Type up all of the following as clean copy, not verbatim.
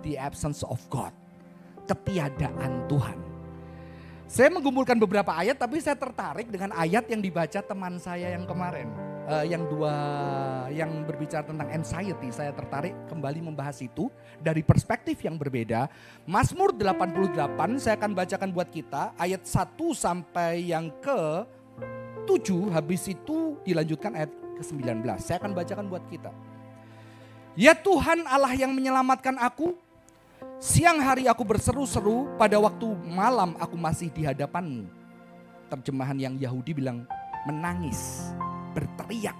the absence of God. Ketiadaan Tuhan. Saya mengumpulkan beberapa ayat, tapi saya tertarik dengan ayat yang dibaca teman saya yang kemarin. Yang berbicara tentang anxiety. Saya tertarik kembali membahas itu dari perspektif yang berbeda. Mazmur 88 saya akan bacakan buat kita. Ayat 1 sampai yang ke-7. Habis itu dilanjutkan ayat ke-19. Saya akan bacakan buat kita. Ya Tuhan Allah yang menyelamatkan aku. Siang hari aku berseru-seru, pada waktu malam aku masih di hadapanmu. Terjemahan yang Yahudi bilang menangis, berteriak,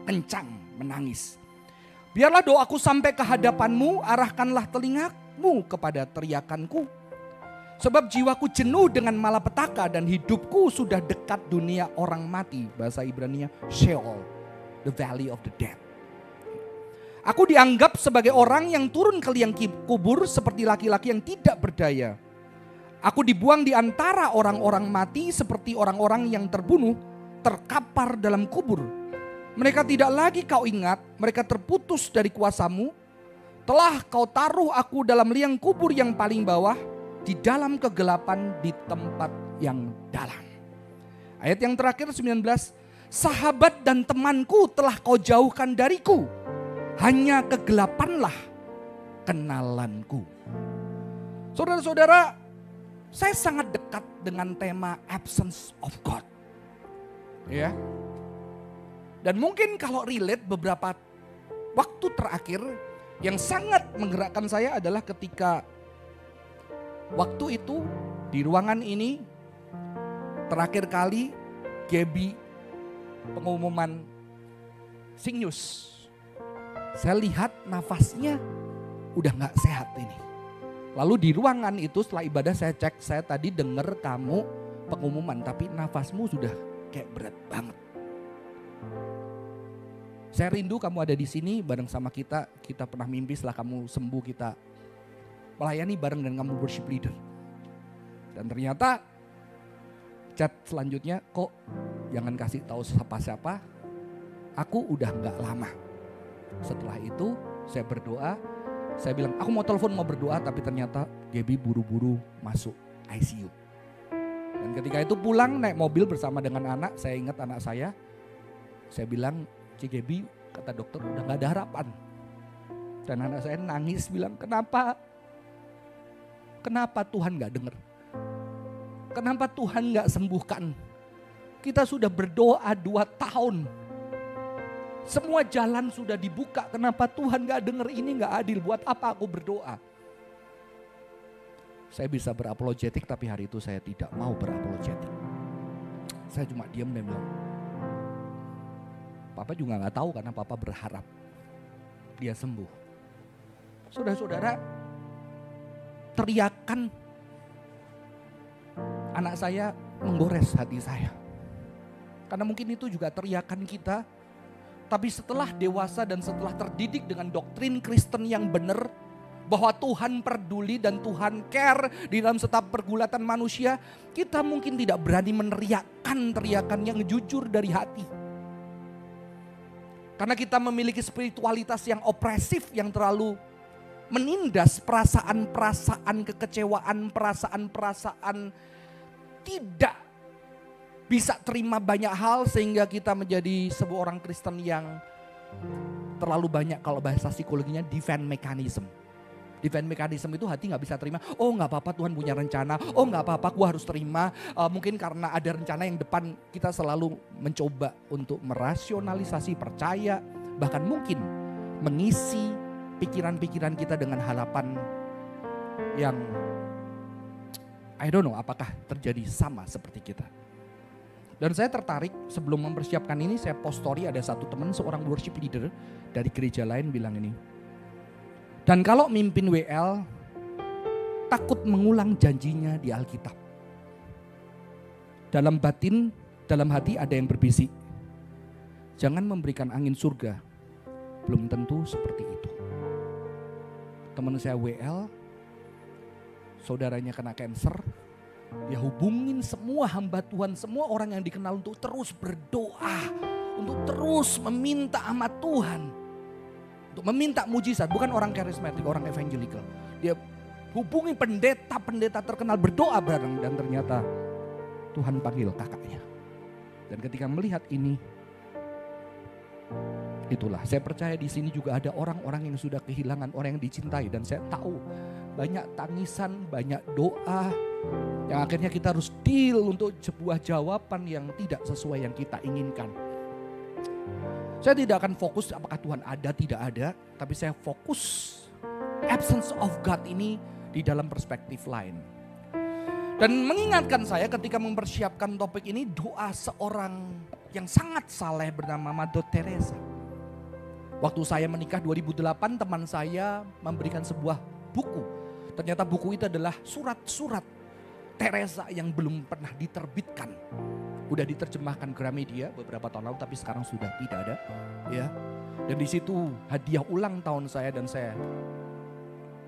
kencang menangis. Biarlah doaku sampai ke hadapanmu, arahkanlah telingamu kepada teriakanku. Sebab jiwaku jenuh dengan malapetaka dan hidupku sudah dekat dunia orang mati. Bahasa Ibraninya Sheol, the valley of the dead. Aku dianggap sebagai orang yang turun ke liang kubur seperti laki-laki yang tidak berdaya. Aku dibuang di antara orang-orang mati seperti orang-orang yang terbunuh, terkapar dalam kubur. Mereka tidak lagi kau ingat, mereka terputus dari kuasamu. Telah kau taruh aku dalam liang kubur yang paling bawah, di dalam kegelapan di tempat yang dalam. Ayat yang terakhir 19, sahabat dan temanku telah kau jauhkan dariku. Hanya kegelapanlah kenalanku. Saudara-saudara, saya sangat dekat dengan tema absence of God. Ya. Dan mungkin kalau relate beberapa waktu terakhir yang sangat menggerakkan saya adalah ketika waktu itu di ruangan ini terakhir kali Gaby pengumuman Sing News. Saya lihat nafasnya udah gak sehat ini. Lalu di ruangan itu setelah ibadah saya cek, saya tadi dengar kamu pengumuman tapi nafasmu sudah kayak berat banget. Saya rindu kamu ada di sini bareng sama kita. Kita pernah mimpi setelah kamu sembuh kita melayani bareng dengan kamu worship leader. Dan ternyata chat selanjutnya, kok jangan kasih tahu siapa-siapa. Aku udah gak lama. Setelah itu saya berdoa, saya bilang aku mau telepon mau berdoa, tapi ternyata Gaby buru-buru masuk ICU. Dan ketika itu pulang naik mobil bersama dengan anak, saya ingat anak saya bilang, Gaby kata dokter udah gak ada harapan. Dan anak saya nangis bilang kenapa Tuhan gak dengar? Kenapa Tuhan gak sembuhkan? Kita sudah berdoa 2 tahun. Semua jalan sudah dibuka, kenapa Tuhan gak dengar? Ini gak adil, buat apa aku berdoa? Saya bisa berapologetik tapi hari itu saya tidak mau berapologetik. Saya cuma diam dan bilang, Papa juga gak tahu karena Papa berharap dia sembuh. Saudara-saudara, teriakan anak saya menggores hati saya. Karena mungkin itu juga teriakan kita. Tapi setelah dewasa dan setelah terdidik dengan doktrin Kristen yang benar, bahwa Tuhan peduli dan Tuhan care di dalam setiap pergulatan manusia, kita mungkin tidak berani meneriakkan teriakan yang jujur dari hati. Karena kita memiliki spiritualitas yang opresif, yang terlalu menindas perasaan-perasaan kekecewaan, perasaan-perasaan tidak bisa terima banyak hal sehingga kita menjadi sebuah orang Kristen yang terlalu banyak, kalau bahasa psikologinya defense mechanism. Defense mechanism itu hati gak bisa terima, oh gak apa-apa Tuhan punya rencana, oh gak apa-apa gue harus terima. Mungkin karena ada rencana yang depan, kita selalu mencoba untuk merasionalisasi, percaya, bahkan mungkin mengisi pikiran-pikiran kita dengan harapan yang I don't know apakah terjadi sama seperti kita. Dan saya tertarik sebelum mempersiapkan ini, saya post story, ada satu teman seorang worship leader dari gereja lain bilang ini. Dan kalau mimpin WL takut mengulang janjinya di Alkitab. Dalam batin, dalam hati ada yang berbisik. Jangan memberikan angin surga, belum tentu seperti itu. Teman saya WL, saudaranya kena cancer. Ya hubungin semua hamba Tuhan, semua orang yang dikenal untuk terus berdoa. Untuk terus meminta sama Tuhan. Untuk untuk meminta mujizat, bukan orang karismatik, orang evangelical. Dia hubungi pendeta-pendeta terkenal, berdoa bareng, dan ternyata Tuhan panggil kakaknya. Dan ketika melihat ini, itulah saya percaya di sini juga ada orang-orang yang sudah kehilangan orang yang dicintai, dan saya tahu banyak tangisan, banyak doa yang akhirnya kita harus deal untuk sebuah jawaban yang tidak sesuai yang kita inginkan. Saya tidak akan fokus apakah Tuhan ada tidak ada, tapi saya fokus absence of God ini di dalam perspektif lain. Dan mengingatkan saya ketika mempersiapkan topik ini, doa seorang yang sangat saleh bernama Mother Teresa. Waktu saya menikah 2008, teman saya memberikan sebuah buku. Ternyata buku itu adalah surat-surat Teresa yang belum pernah diterbitkan. Udah diterjemahkan Gramedia beberapa tahun lalu, tapi sekarang sudah tidak ada. Ya. Dan di situ hadiah ulang tahun saya, dan saya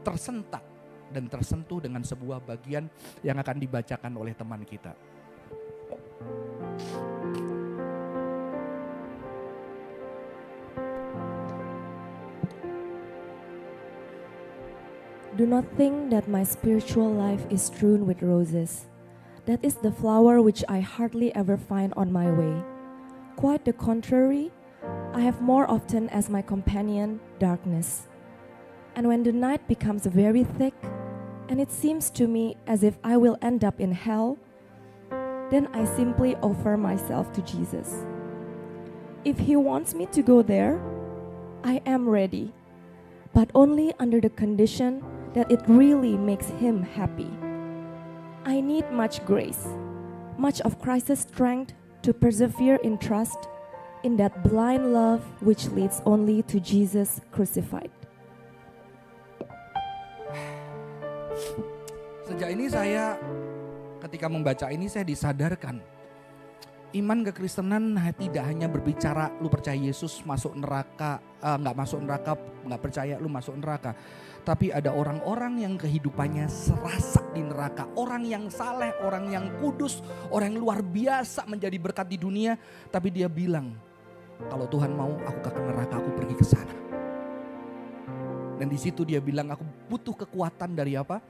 tersentak dan tersentuh dengan sebuah bagian yang akan dibacakan oleh teman kita. Do not think that my spiritual life is strewn with roses. That is the flower which I hardly ever find on my way. Quite the contrary, I have more often as my companion darkness. And when the night becomes very thick, and it seems to me as if I will end up in hell, then I simply offer myself to Jesus. If He wants me to go there, I am ready, but only under the condition that it really makes Him happy. I need much grace, much of Christ's strength to persevere in trust in that blind love which leads only to Jesus crucified. Sejak ini saya ketika membaca ini saya disadarkan iman kekristenan tidak hanya berbicara lu percaya Yesus masuk neraka, nggak masuk neraka, nggak percaya lu masuk neraka. Tapi ada orang-orang yang kehidupannya serasa di neraka. Orang yang saleh, orang yang kudus, orang yang luar biasa menjadi berkat di dunia. Tapi dia bilang, kalau Tuhan mau aku ke neraka, aku pergi ke sana. Dan di situ dia bilang, aku butuh kekuatan dari apa?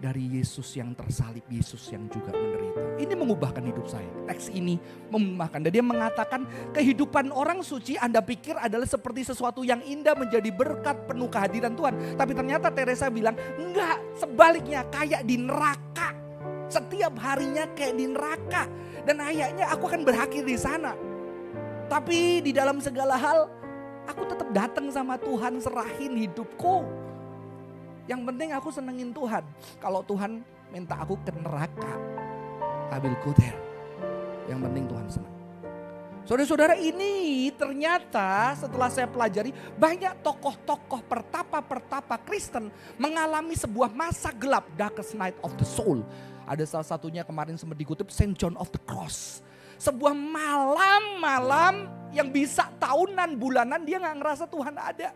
Dari Yesus yang tersalib, Yesus yang juga menderita. Ini mengubahkan hidup saya. Teks ini mengubahkan. Dan dia mengatakan kehidupan orang suci Anda pikir adalah seperti sesuatu yang indah menjadi berkat penuh kehadiran Tuhan. Tapi ternyata Teresa bilang enggak, sebaliknya kayak di neraka. Setiap harinya kayak di neraka. Dan ayahnya aku akan berakhir di sana. Tapi di dalam segala hal aku tetap datang sama Tuhan, serahin hidupku. Yang penting aku senengin Tuhan. Kalau Tuhan minta aku ke neraka, I will go there. Yang penting Tuhan senang. Saudara-saudara, ini ternyata setelah saya pelajari banyak tokoh-tokoh pertapa-pertapa Kristen mengalami sebuah masa gelap, darkest night of the soul. Ada salah satunya kemarin sempat dikutip Saint John of the Cross. Sebuah malam-malam yang bisa tahunan, bulanan dia gak ngerasa Tuhan ada.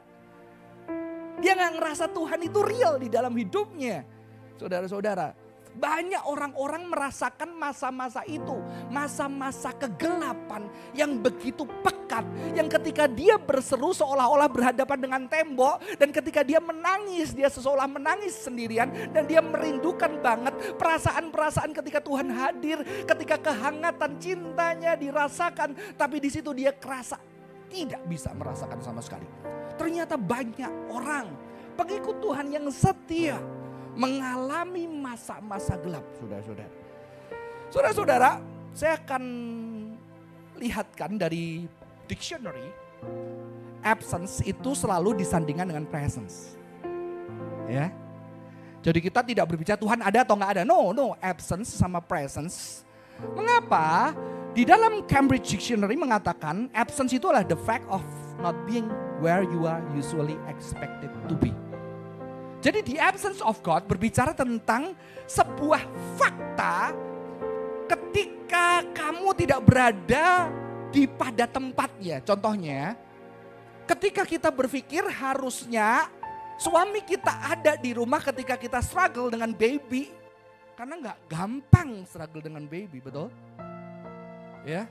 Dia gak ngerasa Tuhan itu real di dalam hidupnya. Saudara-saudara, banyak orang-orang merasakan masa-masa itu. Masa-masa kegelapan yang begitu pekat. Yang ketika dia berseru seolah-olah berhadapan dengan tembok. Dan ketika dia menangis, dia seolah menangis sendirian. Dan dia merindukan banget perasaan-perasaan ketika Tuhan hadir. Ketika kehangatan cintanya dirasakan. Tapi di situ dia kerasa tidak bisa merasakan sama sekali. Ternyata banyak orang pengikut Tuhan yang setia mengalami masa-masa gelap, saudara-saudara. Saudara-saudara, saya akan lihatkan dari dictionary, absence itu selalu disandingkan dengan presence. Ya. Jadi kita tidak berbicara Tuhan ada atau enggak ada. No, absence sama presence. Mengapa? Di dalam Cambridge Dictionary mengatakan absence itu adalah the fact of not being where you are usually expected to be. Jadi the absence of God berbicara tentang sebuah fakta ketika kamu tidak berada pada tempatnya. Contohnya, ketika kita berpikir harusnya suami kita ada di rumah ketika kita struggle dengan baby. Karena gak gampang struggle dengan baby, betul? Ya,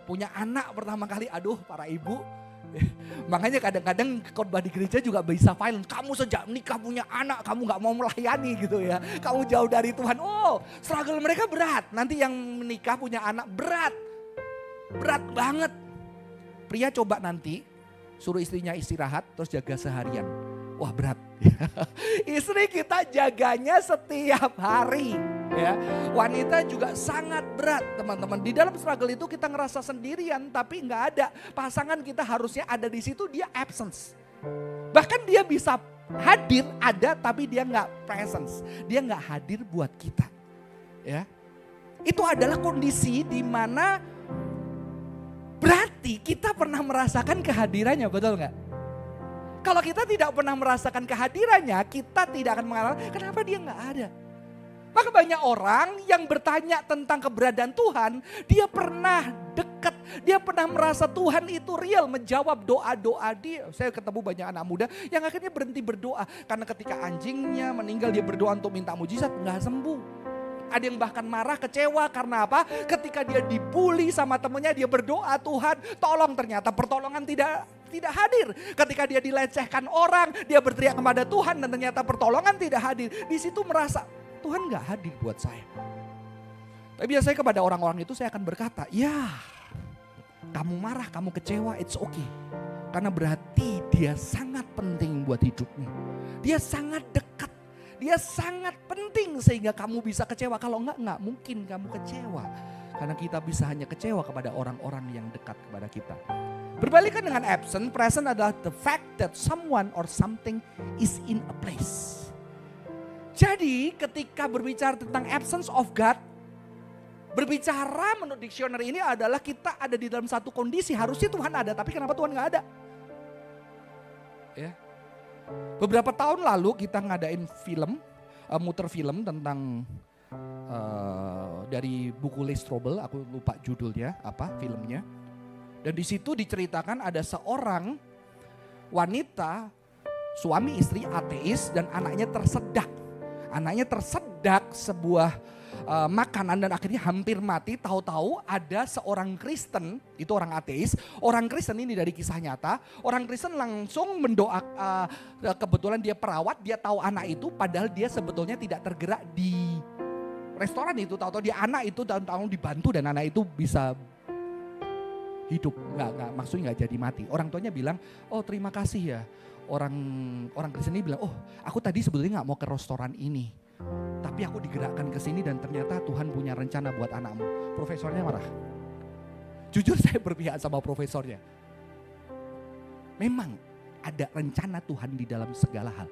punya anak pertama kali, aduh para ibu Makanya kadang-kadang khotbah di gereja juga bisa violent. Kamu sejak menikah punya anak, kamu gak mau melayani gitu ya. Kamu jauh dari Tuhan. Oh, struggle mereka berat. Nanti yang menikah punya anak berat. Berat banget. Pria coba nanti suruh istrinya istirahat terus jaga seharian. Wah berat. Istri kita jaganya setiap hari. Ya, wanita juga sangat berat teman-teman. Di dalam struggle itu kita ngerasa sendirian tapi nggak ada. Pasangan kita harusnya ada di situ, dia absence. Bahkan dia bisa hadir ada tapi dia nggak presence. Dia nggak hadir buat kita. Ya, itu adalah kondisi di mana berarti kita pernah merasakan kehadirannya, betul nggak? Kalau kita tidak pernah merasakan kehadirannya, kita tidak akan mengalami kenapa dia nggak ada. Maka banyak orang yang bertanya tentang keberadaan Tuhan, dia pernah dekat, dia pernah merasa Tuhan itu real, menjawab doa-doa dia. Saya ketemu banyak anak muda yang akhirnya berhenti berdoa. Karena ketika anjingnya meninggal dia berdoa untuk minta mujizat, nggak sembuh. Ada yang bahkan marah, kecewa karena apa? Ketika dia dibully sama temennya, dia berdoa, Tuhan tolong, ternyata pertolongan tidak hadir. Ketika dia dilecehkan orang, dia berteriak kepada Tuhan dan ternyata pertolongan tidak hadir. Di situ merasa, Tuhan gak hadir buat saya. Tapi biasanya kepada orang-orang itu saya akan berkata, ya kamu marah, kamu kecewa, it's okay. Karena berarti dia sangat penting buat hidupmu. Dia sangat dekat, dia sangat penting sehingga kamu bisa kecewa. Kalau enggak mungkin kamu kecewa. Karena kita bisa hanya kecewa kepada orang-orang yang dekat kepada kita. Berbalikan dengan absent, present adalah the fact that someone or something is in a place. Jadi ketika berbicara tentang absence of God, berbicara menurut dictionary ini adalah kita ada di dalam satu kondisi, harusnya Tuhan ada tapi kenapa Tuhan gak ada? Ya. Beberapa tahun lalu kita ngadain film, muter film tentang dari buku Lee Strobel, aku lupa judulnya apa filmnya. Dan di situ diceritakan ada seorang wanita, suami istri ateis dan anaknya tersedak. Anaknya tersedak sebuah makanan dan akhirnya hampir mati. Tahu-tahu ada seorang Kristen, itu orang ateis. Orang Kristen ini dari kisah nyata. Orang Kristen langsung mendoakan, kebetulan dia perawat, dia tahu anak itu padahal dia sebetulnya tidak tergerak di restoran itu. Tahu-tahu dia anak itu tahun-tahun dibantu dan anak itu bisa hidup. Maksudnya nggak jadi mati. Orang tuanya bilang, oh terima kasih ya. Orang Kristen ini bilang, oh aku tadi sebetulnya gak mau ke restoran ini. Tapi aku digerakkan ke sini dan ternyata Tuhan punya rencana buat anakmu. Profesornya marah. Jujur saya berpihak sama profesornya. Memang ada rencana Tuhan di dalam segala hal.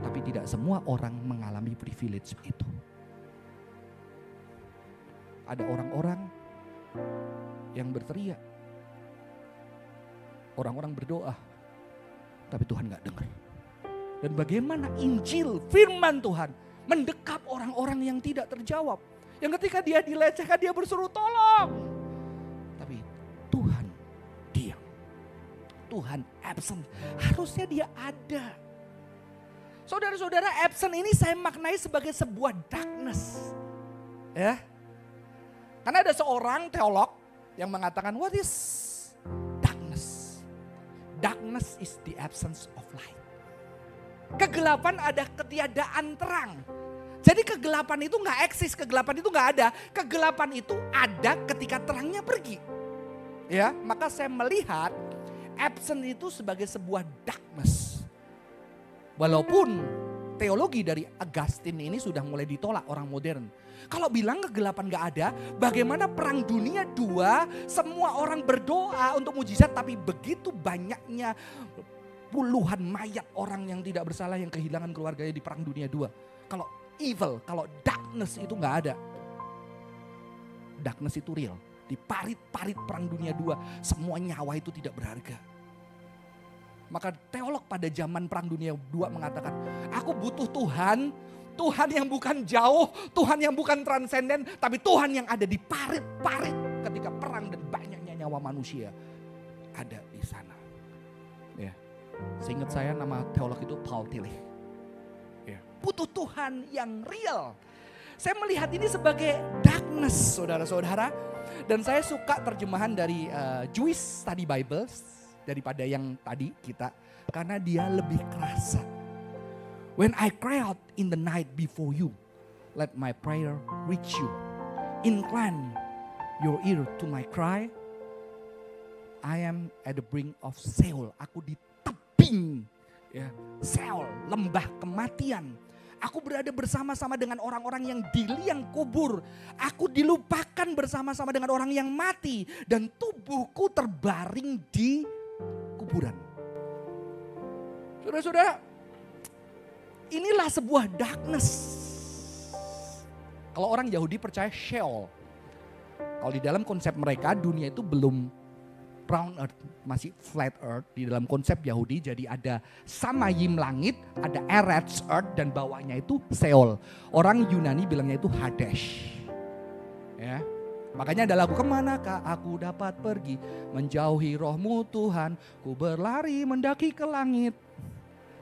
Tapi tidak semua orang mengalami privilege itu. Ada orang-orang yang berteriak. Orang-orang berdoa. Tapi Tuhan gak dengar. Dan bagaimana Injil, firman Tuhan mendekap orang-orang yang tidak terjawab. Yang ketika dia dilecehkan dia berseru tolong. Tapi Tuhan diam. Tuhan absent. Harusnya dia ada. Saudara-saudara, absent ini saya maknai sebagai sebuah darkness. Ya. Karena ada seorang teolog yang mengatakan what is darkness? Darkness is the absence of light. Kegelapan ada ketiadaan terang. Jadi kegelapan itu gak eksis, kegelapan itu gak ada. Kegelapan itu ada ketika terangnya pergi. Ya, maka saya melihat absent itu sebagai sebuah darkness. Walaupun teologi dari Augustine ini sudah mulai ditolak orang modern. Kalau bilang kegelapan gak ada, bagaimana perang dunia 2 semua orang berdoa untuk mujizat tapi begitu banyaknya puluhan mayat orang yang tidak bersalah yang kehilangan keluarganya di perang dunia 2. Kalau evil, kalau darkness itu gak ada. Darkness itu real. Di parit-parit perang dunia 2 semua nyawa itu tidak berharga. Maka teolog pada zaman perang dunia 2 mengatakan, aku butuh Tuhan. Tuhan yang bukan jauh, Tuhan yang bukan transenden, tapi Tuhan yang ada di parit-parit ketika perang dan banyaknya nyawa manusia ada di sana. Ya, seingat saya nama teolog itu Paul Tillich. Ya, butuh Tuhan yang real. Saya melihat ini sebagai darkness, saudara-saudara. Dan saya suka terjemahan dari Jewish Study Bible, daripada yang tadi kita. Karena dia lebih kerasa. When I cry out in the night before you, let my prayer reach you. Incline your ear to my cry. I am at the brink of Sheol. Aku di tebing, ya, Sheol, lembah kematian. Aku berada bersama-sama dengan orang-orang yang di liang kubur. Aku dilupakan bersama-sama dengan orang yang mati. Dan tubuhku terbaring di kuburan. Saudara-saudara, inilah sebuah darkness. Kalau orang Yahudi percaya Sheol. Kalau di dalam konsep mereka dunia itu belum round earth, masih flat earth di dalam konsep Yahudi. Jadi ada Samayim langit, ada Eretz earth dan bawahnya itu Sheol. Orang Yunani bilangnya itu Hades. Ya. Makanya ada lagu, kemanakah aku dapat pergi menjauhi rohmu Tuhan, ku berlari mendaki ke langit.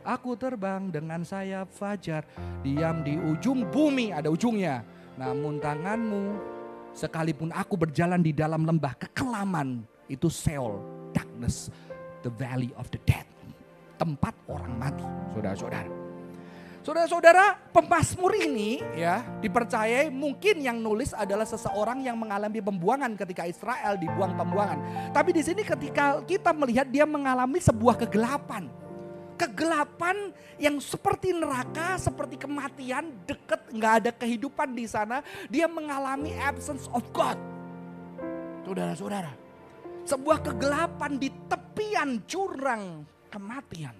Aku terbang dengan sayap fajar, diam di ujung bumi, ada ujungnya. Namun tanganmu, sekalipun aku berjalan di dalam lembah kekelaman, itu Sheol, darkness, the valley of the dead. Tempat orang mati, saudara-saudara. Saudara-saudara, pemazmur ini ya dipercayai mungkin yang nulis adalah seseorang yang mengalami pembuangan ketika Israel dibuang pembuangan. Tapi di sini ketika kita melihat dia mengalami sebuah kegelapan. Kegelapan yang seperti neraka, seperti kematian, dekat, nggak ada kehidupan di sana. Dia mengalami absence of God. Saudara-saudara, sebuah kegelapan di tepian jurang kematian.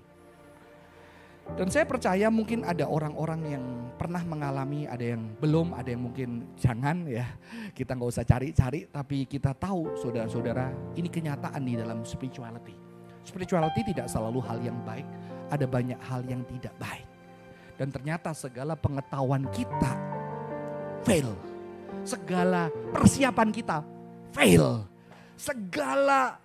Dan saya percaya mungkin ada orang-orang yang pernah mengalami, ada yang belum, ada yang mungkin jangan ya. Kita nggak usah cari-cari, tapi kita tahu saudara-saudara ini kenyataan di dalam spirituality. Spirituality tidak selalu hal yang baik, ada banyak hal yang tidak baik. Dan ternyata segala pengetahuan kita fail. Segala persiapan kita fail. Segala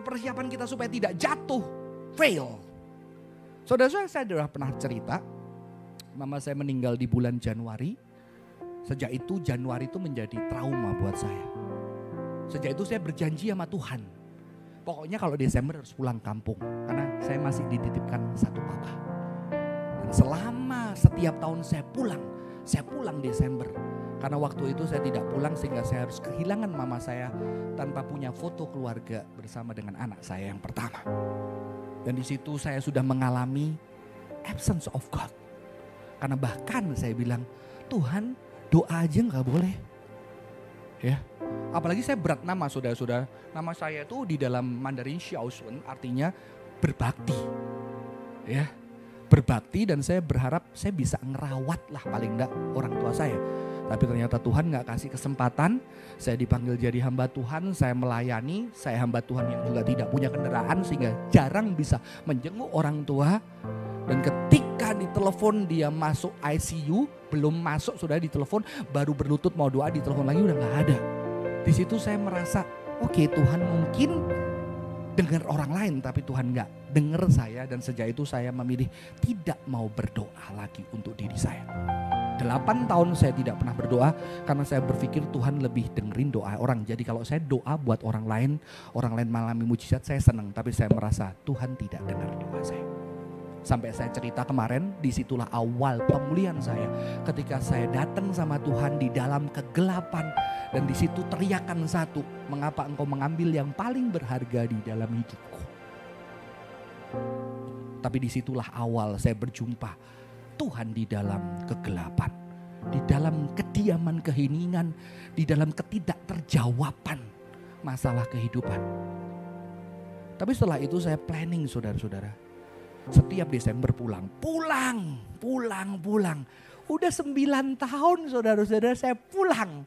persiapan kita supaya tidak jatuh fail. Saudara-saudara, saya sudah pernah cerita, mama saya meninggal di bulan Januari. Sejak itu Januari itu menjadi trauma buat saya. Sejak itu saya berjanji sama Tuhan, pokoknya kalau Desember harus pulang kampung. Karena saya masih dititipkan satu papa. Dan selama setiap tahun saya pulang Desember. Karena waktu itu saya tidak pulang sehingga saya harus kehilangan mama saya tanpa punya foto keluarga bersama dengan anak saya yang pertama. Dan di situ saya sudah mengalami absence of God. Karena bahkan saya bilang, Tuhan doa aja gak boleh. Ya, apalagi saya berat nama saudara-saudara. Nama saya itu di dalam Mandarin Xiaoshun artinya berbakti. Ya, berbakti dan saya berharap saya bisa ngerawat lah paling enggak orang tua saya. Tapi ternyata Tuhan gak kasih kesempatan, saya dipanggil jadi hamba Tuhan, saya melayani, saya hamba Tuhan yang juga tidak punya kendaraan sehingga jarang bisa menjenguk orang tua. Dan ketika ditelepon dia masuk ICU, belum masuk sudah ditelepon, baru berlutut mau doa, ditelepon lagi udah gak ada. Di situ saya merasa, oke, Tuhan mungkin dengar orang lain tapi Tuhan gak dengar saya. Dan sejak itu saya memilih tidak mau berdoa lagi untuk diri saya. 8 tahun saya tidak pernah berdoa karena saya berpikir Tuhan lebih dengerin doa orang. Jadi kalau saya doa buat orang lain mengalami mujizat, saya senang. Tapi saya merasa Tuhan tidak dengar doa saya. Sampai saya cerita kemarin, disitulah awal pemulihan saya. Ketika saya datang sama Tuhan di dalam kegelapan. Dan disitu teriakan satu, mengapa engkau mengambil yang paling berharga di dalam hidupku. Tapi disitulah awal saya berjumpa Tuhan di dalam kegelapan, di dalam kediaman keheningan, di dalam ketidakterjawaban masalah kehidupan. Tapi setelah itu saya planning saudara-saudara. Setiap Desember pulang. Udah 9 tahun saudara-saudara saya pulang.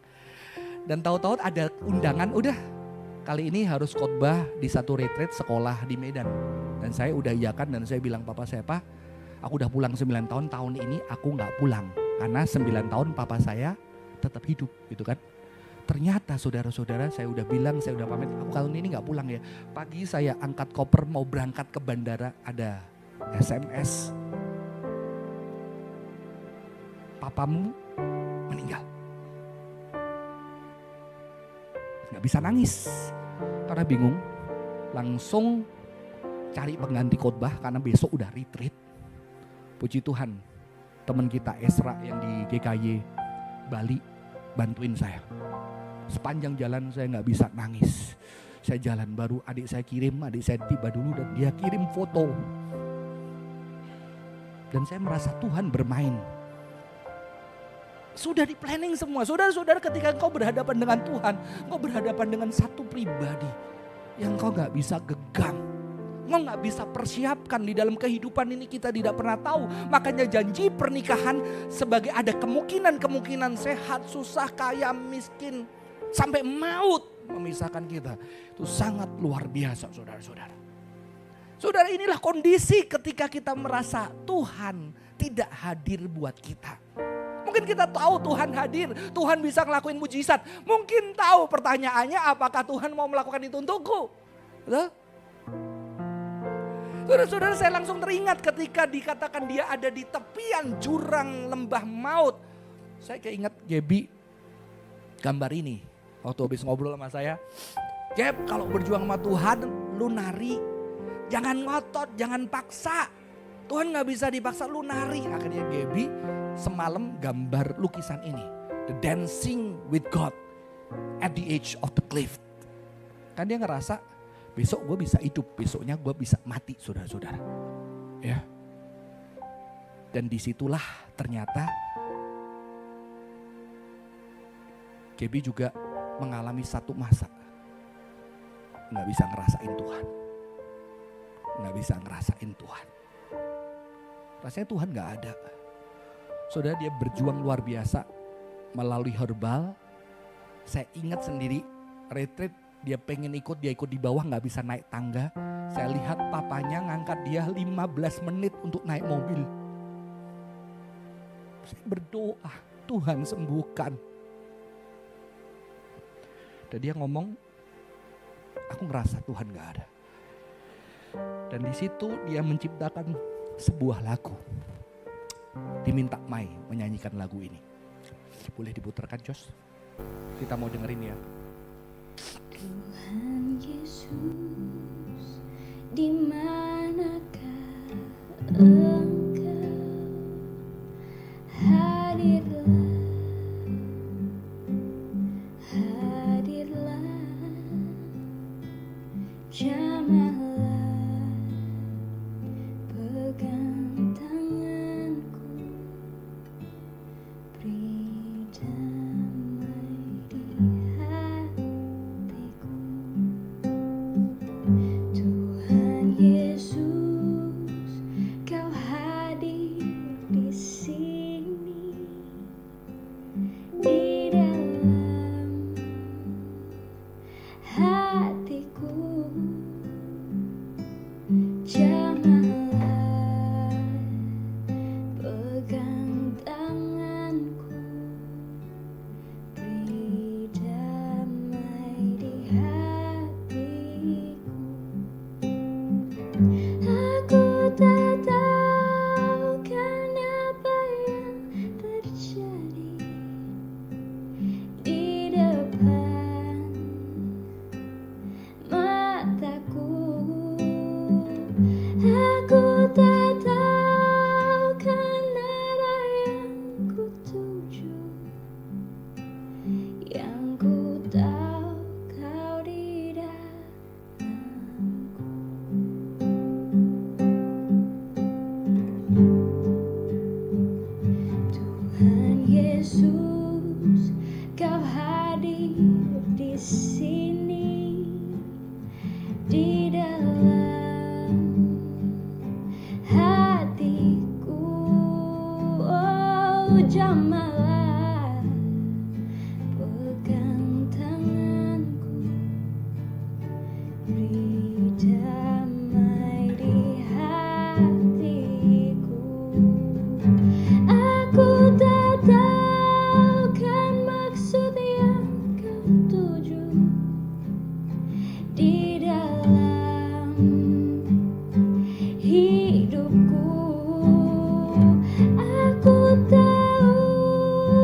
Dan tahu-tahu ada undangan, udah kali ini harus khotbah di satu retreat sekolah di Medan. Dan saya udah iyakan dan saya bilang papa saya, Pak, aku udah pulang 9 tahun ini aku gak pulang. Karena 9 tahun papa saya tetap hidup gitu kan. Ternyata saudara-saudara saya udah bilang, saya udah pamit, aku kali ini gak pulang ya. Pagi saya angkat koper mau berangkat ke bandara, ada SMS. Papamu meninggal. Gak bisa nangis karena bingung. langsung cari pengganti khotbah karena besok udah retreat. Puji Tuhan, teman kita Esra yang di GKY Bali bantuin saya. Sepanjang jalan saya nggak bisa nangis. Saya jalan baru adik saya tiba dulu dan dia kirim foto. Dan saya merasa Tuhan bermain. Sudah di planning semua. Saudara-saudara, ketika engkau berhadapan dengan Tuhan, engkau berhadapan dengan satu pribadi yang engkau gak bisa genggam. Engkau gak bisa persiapkan. Di dalam kehidupan ini kita tidak pernah tahu. Makanya janji pernikahan sebagai ada kemungkinan sehat, susah, kaya, miskin, sampai maut memisahkan kita. Itu sangat luar biasa, saudara-saudara. Saudara, inilah kondisi ketika kita merasa Tuhan tidak hadir buat kita. Mungkin kita tahu Tuhan hadir, Tuhan bisa ngelakuin mujizat. Mungkin tahu, pertanyaannya apakah Tuhan mau melakukan itu untukku? Betul? Saudara-saudara, saya langsung teringat ketika dikatakan dia ada di tepian jurang lembah maut. Saya keinget Gaby gambar ini. Waktu habis ngobrol sama saya. Gab, kalau berjuang sama Tuhan, lu nari. Jangan ngotot, jangan paksa. Tuhan gak bisa dipaksa, lu nari. Akhirnya Gaby semalam gambar lukisan ini. The Dancing with God at the edge of the cliff. Kan dia ngerasa besok gue bisa hidup, besoknya gue bisa mati, saudara-saudara. Ya. Dan disitulah ternyata Gaby juga mengalami satu masa. Gak bisa ngerasain Tuhan. Gak bisa ngerasain Tuhan. Rasanya Tuhan gak ada. Saudara, dia berjuang luar biasa melalui herbal. Saya ingat sendiri retreat dia pengen ikut, dia ikut di bawah gak bisa naik tangga. Saya lihat papanya ngangkat dia 15 menit untuk naik mobil. Saya berdoa, Tuhan sembuhkan. Dan dia ngomong, aku ngerasa Tuhan gak ada. Dan di situ dia menciptakan sebuah lagu. Diminta Mai menyanyikan lagu ini. Boleh diputarkan, Jos? Kita mau dengerin ya. Tuhan Yesus, di manakah Engkau? Hadirlah, hadirlah, jamahlah, pegang tanganku, beri damai di hatiku. Tuhan Yesus, Kau hadir di sini, di dalam hatiku. Jamahlah, pegang tanganku, beri damai di hatiku. Aku tak tahu kan apa yang terjadi di depan mataku. Aku tak tahu kan arah yang ku tuju. Yang ku tahu Kau di dalamku. Tuhan Yesus, Kau hadir di sini, di dalam hatiku. Oh, jamahlah, pegang tanganku, beri damai di hatiku. Aku tak tahu kan maksud yang Kau tuju di dalam hidupku. Aku tahu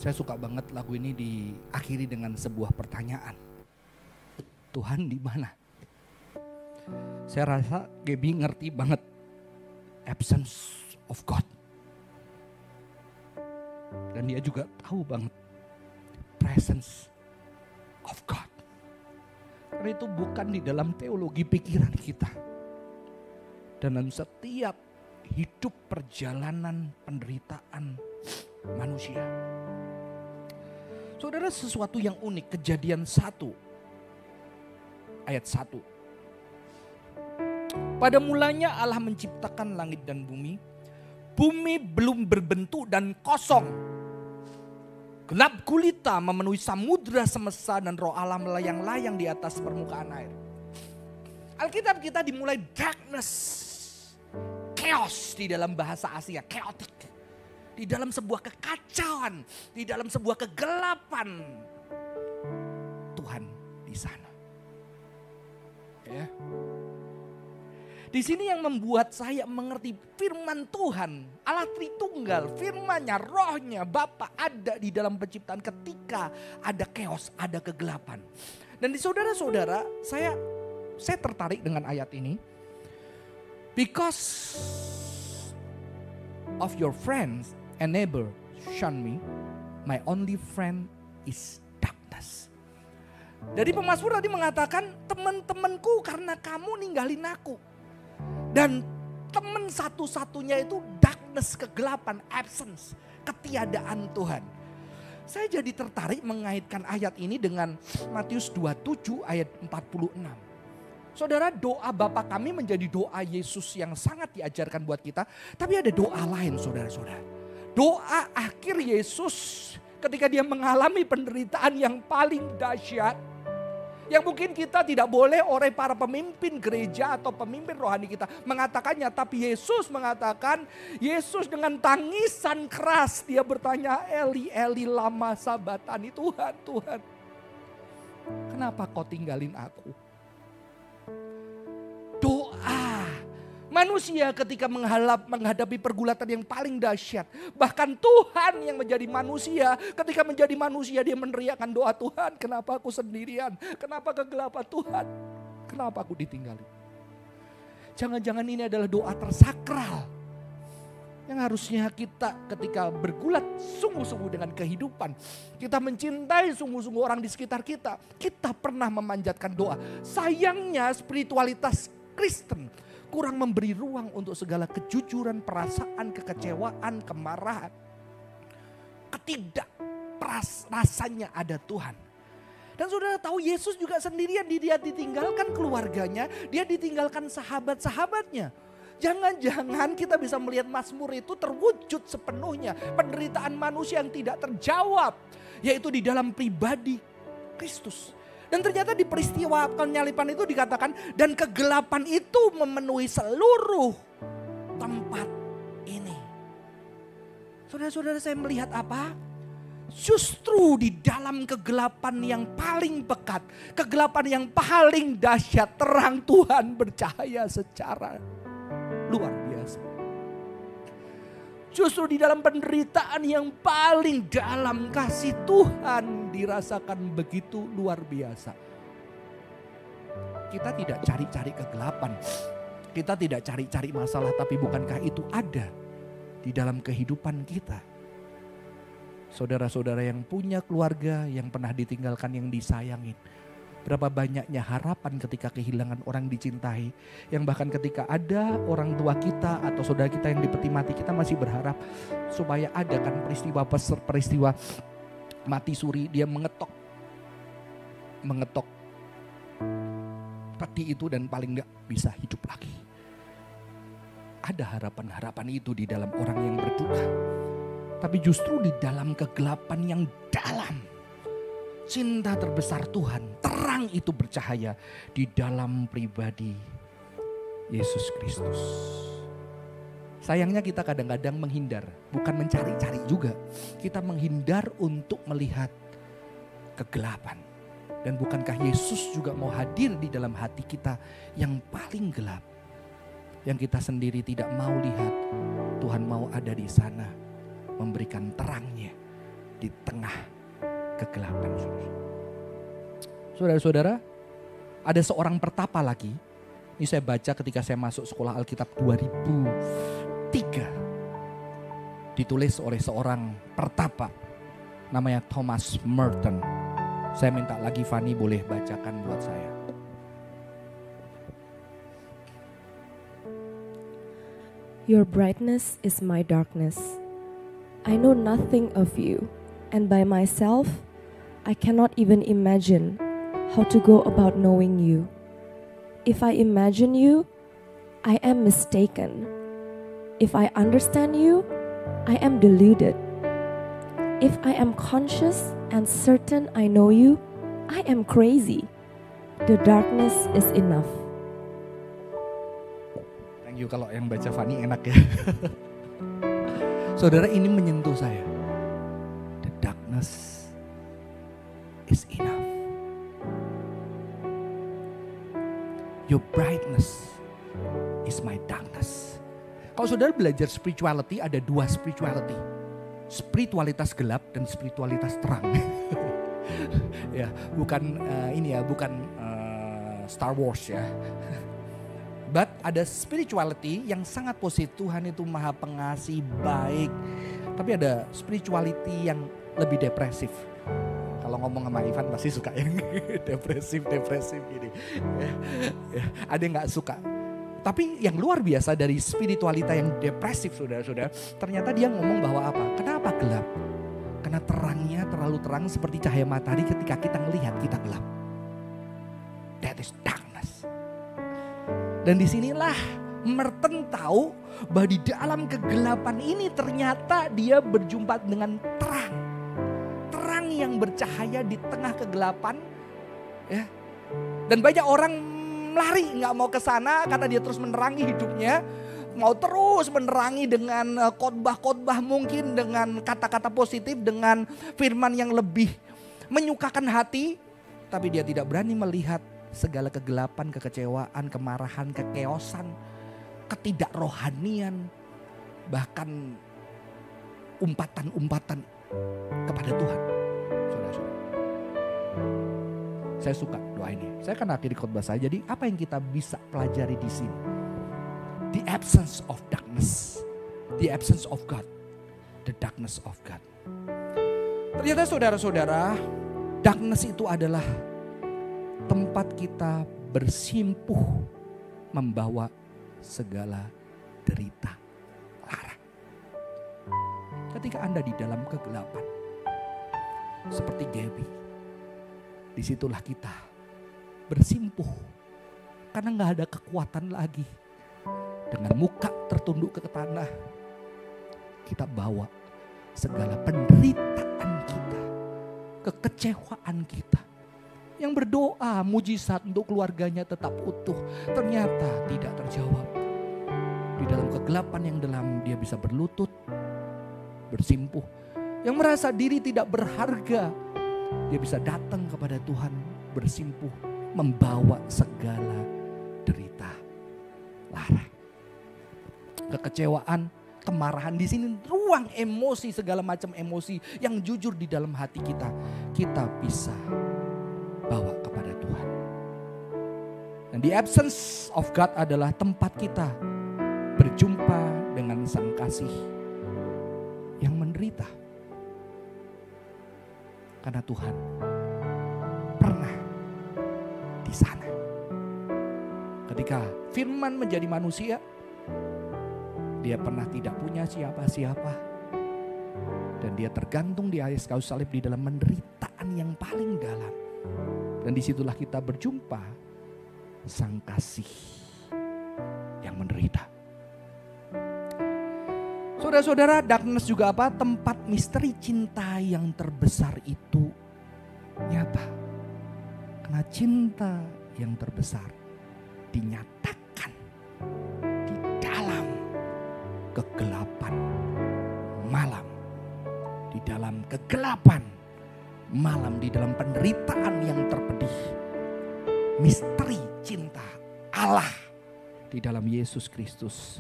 Saya suka banget lagu ini diakhiri dengan sebuah pertanyaan. Tuhan di mana? Saya rasa Gaby ngerti banget absence of God. Dan dia juga tahu banget presence of God. Karena itu bukan di dalam teologi pikiran kita. Dalam setiap hidup perjalanan penderitaan manusia. Saudara, sesuatu yang unik, Kejadian 1 ayat 1. Pada mulanya Allah menciptakan langit dan bumi. Bumi belum berbentuk dan kosong. Gelap gulita memenuhi samudra semesta dan roh Allah melayang-layang di atas permukaan air. Alkitab kita dimulai darkness, chaos di dalam bahasa Asia, chaotic. Di dalam sebuah kekacauan, di dalam sebuah kegelapan. Tuhan di sana. Ya. Di sini yang membuat saya mengerti firman Tuhan, Allah Tritunggal, firman-Nya, rohnya, Bapa ada di dalam penciptaan ketika ada chaos, ada kegelapan. Dan di saudara-saudara, saya tertarik dengan ayat ini. Because of your friends and neighbor shun me, my only friend is darkness. Dari pemazmur tadi mengatakan, teman-temanku karena kamu ninggalin aku. Dan teman satu-satunya itu darkness, kegelapan, absence, ketiadaan Tuhan. Saya jadi tertarik mengaitkan ayat ini dengan Matius 27 ayat 46. Saudara, doa Bapa kami menjadi doa Yesus yang sangat diajarkan buat kita. Tapi ada doa lain saudara-saudara. Doa akhir Yesus ketika dia mengalami penderitaan yang paling dahsyat. Yang mungkin kita tidak boleh oleh para pemimpin gereja atau pemimpin rohani kita mengatakannya. Tapi Yesus mengatakan, Yesus dengan tangisan keras dia bertanya, Eli, Eli lama sabatani, Tuhan, Tuhan. Kenapa kau tinggalin aku? Doa manusia ketika menghadapi pergulatan yang paling dahsyat. Bahkan Tuhan yang menjadi manusia, ketika menjadi manusia dia meneriakkan doa, Tuhan kenapa aku sendirian? Kenapa kegelapan Tuhan? Kenapa aku ditinggalin? Jangan-jangan ini adalah doa tersakral. Yang harusnya kita ketika bergulat sungguh-sungguh dengan kehidupan. Kita mencintai sungguh-sungguh orang di sekitar kita. Kita pernah memanjatkan doa. Sayangnya spiritualitas Kristen kurang memberi ruang untuk segala kejujuran, perasaan, kekecewaan, kemarahan. Rasanya ada Tuhan. Dan saudara tahu Yesus juga sendirian, dia ditinggalkan keluarganya, dia ditinggalkan sahabat-sahabatnya. Jangan-jangan kita bisa melihat Mazmur itu terwujud sepenuhnya. Penderitaan manusia yang tidak terjawab, yaitu di dalam pribadi Kristus. Dan ternyata di peristiwa penyalipan itu dikatakan, dan kegelapan itu memenuhi seluruh tempat ini. Saudara-saudara, saya melihat apa? Justru di dalam kegelapan yang paling pekat, kegelapan yang paling dahsyat, terang Tuhan bercahaya secara luar biasa. Justru di dalam penderitaan yang paling dalam, kasih Tuhan dirasakan begitu luar biasa. Kita tidak cari-cari kegelapan. Kita tidak cari-cari masalah, tapi bukankah itu ada di dalam kehidupan kita? Saudara-saudara yang punya keluarga, yang pernah ditinggalkan, yang disayangin. Berapa banyaknya harapan ketika kehilangan orang dicintai. Yang bahkan ketika ada orang tua kita atau saudara kita yang dipeti mati, kita masih berharap supaya ada kan peristiwa mati suri, dia mengetok peti itu dan paling gak bisa hidup lagi. Ada harapan-harapan itu di dalam orang yang berduka. Tapi justru di dalam kegelapan yang dalam, cinta terbesar Tuhan, terang itu bercahaya di dalam pribadi Yesus Kristus. Sayangnya kita kadang-kadang menghindar, bukan mencari-cari juga. Kita menghindar untuk melihat kegelapan. Dan bukankah Yesus juga mau hadir di dalam hati kita yang paling gelap? Yang kita sendiri tidak mau lihat, Tuhan mau ada di sana memberikan terangnya di tengah kegelapan. Saudara-saudara, ada seorang pertapa lagi. Ini saya baca ketika saya masuk sekolah Alkitab 2003. Ditulis oleh seorang pertapa namanya Thomas Merton. Saya minta lagi Fanny boleh bacakan buat saya. Your brightness is my darkness. I know nothing of you, and by myself, I cannot even imagine how to go about knowing you. If I imagine you, I am mistaken. If I understand you, I am deluded. If I am conscious and certain I know you, I am crazy. The darkness is enough. Thank you, kalau yang baca Fanny enak ya. Saudara, ini menyentuh saya. The darkness is enough. Your brightness is my darkness. Kalau saudara belajar spirituality, ada dua spirituality. Spiritualitas gelap dan spiritualitas terang. Ya, bukan bukan Star Wars ya. But ada spirituality yang sangat positif. Tuhan itu maha pengasih, baik. Tapi ada spirituality yang lebih depresif. Kalau ngomong sama Ivan pasti suka yang depresif gini. Ya, ada yang gak suka. Tapi yang luar biasa dari spiritualita yang depresif, saudara-saudara. Ternyata dia ngomong bahwa apa? Kenapa gelap? Karena terangnya terlalu terang seperti cahaya matahari ketika kita melihat kita gelap. That is darkness. Dan disinilah Merton tahu bahwa di dalam kegelapan ini ternyata dia berjumpa dengan terang. Terang yang bercahaya di tengah kegelapan. Ya. Dan banyak orang lari gak mau ke sana karena dia terus menerangi hidupnya. Mau terus menerangi dengan khotbah-khotbah mungkin, dengan kata-kata positif, dengan firman yang lebih menyukakan hati. Tapi dia tidak berani melihat segala kegelapan, kekecewaan, kemarahan, kekeosan, ketidakrohanian, bahkan umpatan-umpatan kepada Tuhan. Saudara-saudara, saya suka doa ini. Saya akan akhiri khotbah saya. Jadi apa yang kita bisa pelajari di sini? The absence of darkness, the absence of God, the darkness of God. Ternyata saudara-saudara, darkness itu adalah tempat kita bersimpuh membawa segala derita lara. Ketika Anda di dalam kegelapan, seperti Gaby, disitulah kita bersimpuh karena gak ada kekuatan lagi. Dengan muka tertunduk ke tanah, kita bawa segala penderitaan kita, kekecewaan kita. Yang berdoa mujizat untuk keluarganya tetap utuh, ternyata tidak terjawab. Di dalam kegelapan yang dalam dia bisa berlutut, bersimpuh. Yang merasa diri tidak berharga, dia bisa datang kepada Tuhan, bersimpuh, membawa segala derita lara. Kekecewaan, kemarahan, di sini ruang emosi, segala macam emosi yang jujur di dalam hati kita, kita bisa bawa kepada Tuhan. Dan the absence of God adalah tempat kita berjumpa dengan Sang Kasih yang menderita. Karena Tuhan pernah di sana. Ketika Firman menjadi manusia, dia pernah tidak punya siapa-siapa. Dan dia tergantung di atas kayu salib di dalam penderitaan yang paling dalam. Dan disitulah kita berjumpa Sang Kasih yang menderita. Saudara-saudara, darkness juga apa? Tempat misteri cinta yang terbesar itu nyata. Karena cinta yang terbesar dinyatakan di dalam kegelapan malam. Di dalam kegelapan malam, di dalam penderitaan yang terpedih. Misteri cinta Allah di dalam Yesus Kristus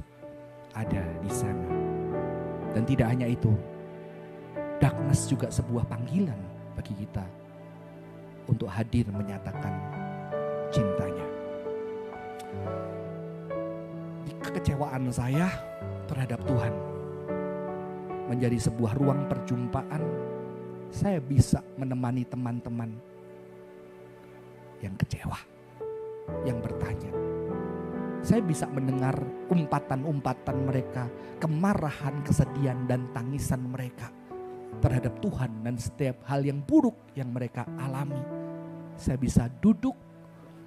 ada di sana. Dan tidak hanya itu, darkness juga sebuah panggilan bagi kita untuk hadir menyatakan cintanya. Kekecewaan saya terhadap Tuhan menjadi sebuah ruang perjumpaan. Saya bisa menemani teman-teman yang kecewa, yang bertanya. Saya bisa mendengar umpatan-umpatan mereka, kemarahan, kesedihan, dan tangisan mereka terhadap Tuhan dan setiap hal yang buruk yang mereka alami. Saya bisa duduk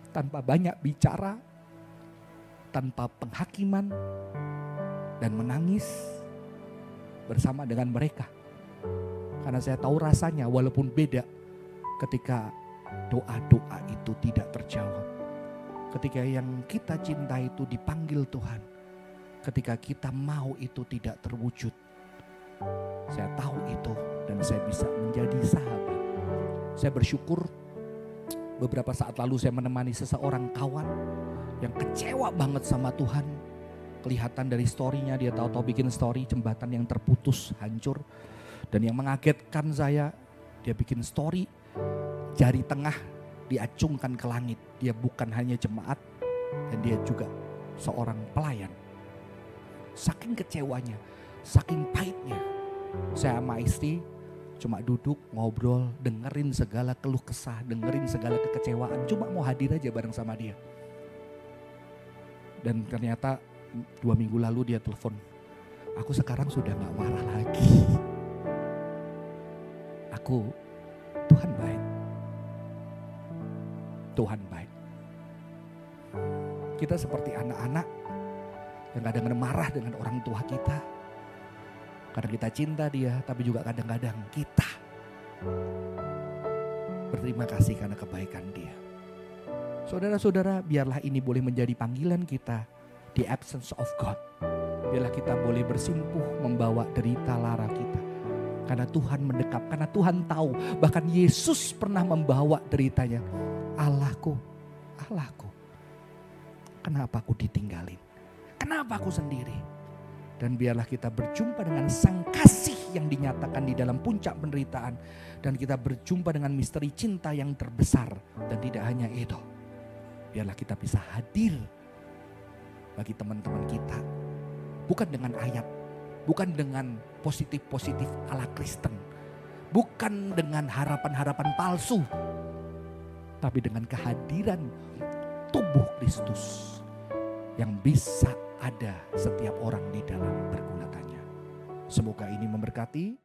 tanpa banyak bicara, tanpa penghakiman, dan menangis bersama dengan mereka. Karena saya tahu rasanya walaupun beda ketika doa-doa itu tidak terjawab. Ketika yang kita cinta itu dipanggil Tuhan. Ketika kita mau itu tidak terwujud. Saya tahu itu dan saya bisa menjadi sahabat. Saya bersyukur beberapa saat lalu saya menemani seseorang kawan yang kecewa banget sama Tuhan. Kelihatan dari story-nya, dia tahu-tahu bikin story jembatan yang terputus, hancur. Dan yang mengagetkan saya, dia bikin story jari tengah diacungkan ke langit. Dia bukan hanya jemaat dan dia juga seorang pelayan. Saking kecewanya, saking pahitnya, saya sama istri cuma duduk, ngobrol, dengerin segala keluh kesah, dengerin segala kekecewaan. Cuma mau hadir aja bareng sama dia. Dan ternyata 2 minggu lalu dia telepon, aku sekarang sudah gak marah lagi. Tuhan baik. Tuhan baik. Kita seperti anak-anak yang kadang-kadang marah dengan orang tua kita. Karena kita cinta dia, tapi juga kadang-kadang kita berterima kasih karena kebaikan dia. Saudara-saudara, biarlah ini boleh menjadi panggilan kita di absence of God. Biarlah kita boleh bersimpuh membawa derita lara kita. Karena Tuhan mendekap, karena Tuhan tahu. Bahkan Yesus pernah membawa deritanya. Allahku, Allahku, kenapa aku ditinggalin? Kenapa aku sendiri? Dan biarlah kita berjumpa dengan sang kasih yang dinyatakan di dalam puncak penderitaan. Dan kita berjumpa dengan misteri cinta yang terbesar. Dan tidak hanya itu. Biarlah kita bisa hadir bagi teman-teman kita. Bukan dengan ayat. Bukan dengan positif-positif ala Kristen. Bukan dengan harapan-harapan palsu. Tapi dengan kehadiran tubuh Kristus. Yang bisa ada setiap orang di dalam pergulatannya. Semoga ini memberkati.